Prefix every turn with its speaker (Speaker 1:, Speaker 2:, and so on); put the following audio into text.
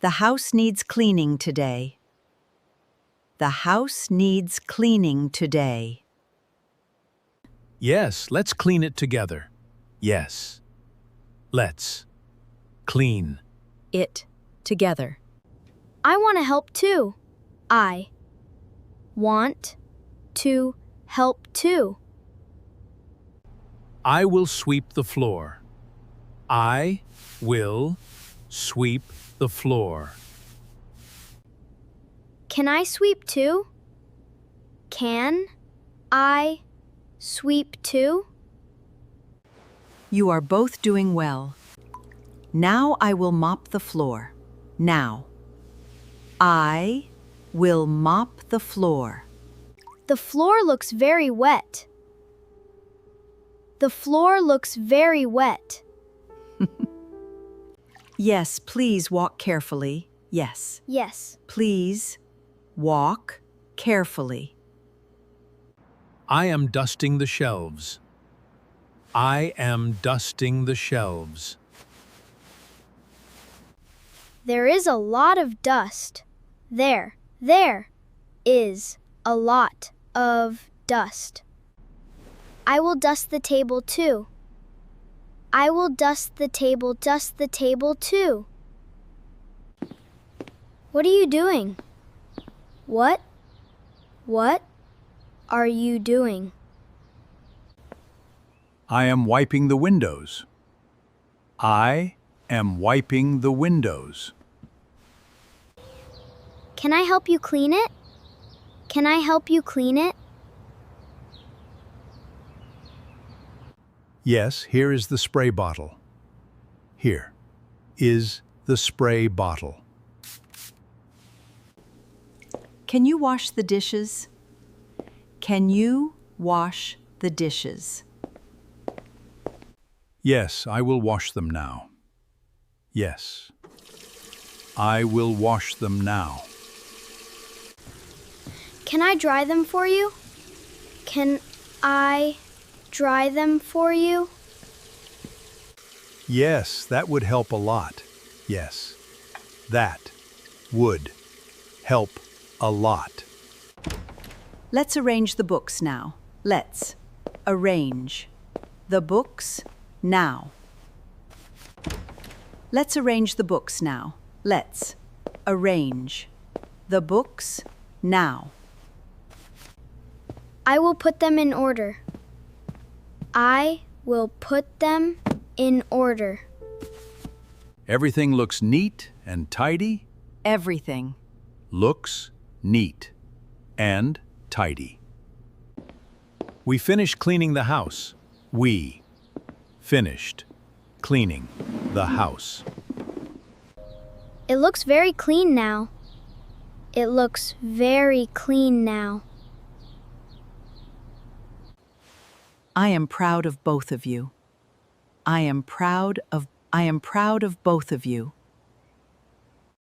Speaker 1: The house needs cleaning today. The house needs cleaning today.
Speaker 2: Yes, let's clean it together. Yes. Let's clean
Speaker 1: It together.
Speaker 3: I want to help too. I want to help too.
Speaker 2: I will sweep the floor. I will sweep the floor.
Speaker 3: Can I sweep too? Can I sweep too?
Speaker 1: You are both doing well. Now I will mop the floor. Now. I will mop the floor.
Speaker 3: The floor looks very wet. The floor looks very wet.
Speaker 1: Yes, please walk carefully. Yes.
Speaker 3: Yes.
Speaker 1: Please walk carefully.
Speaker 2: I am dusting the shelves. I am dusting the shelves.
Speaker 3: There is a lot of dust. There is a lot of dust. I will dust the table too. I will dust the table too. What are you doing? What are you doing?
Speaker 4: I am wiping the windows. I am wiping the windows.
Speaker 3: Can I help you clean it? Can I help you clean it?
Speaker 4: Yes, here is the spray bottle. Here is the spray bottle.
Speaker 1: Can you wash the dishes? Can you wash the dishes?
Speaker 4: Yes, I will wash them now. Yes, I will wash them now.
Speaker 3: Can I dry them for you? Can I dry them for you?
Speaker 4: Yes, that would help a lot. Yes, that would help a lot.
Speaker 1: Let's arrange the books now. Let's arrange the books now. Let's arrange the books now. Let's arrange the books now.
Speaker 3: I will put them in order. I will put them in order.
Speaker 4: Everything looks neat and tidy.
Speaker 1: Everything.
Speaker 4: Looks neat and tidy.
Speaker 2: We finished cleaning the house.
Speaker 4: We finished cleaning the house.
Speaker 3: It looks very clean now. It looks very clean now.
Speaker 1: I am proud of both of you. I am proud of both of you.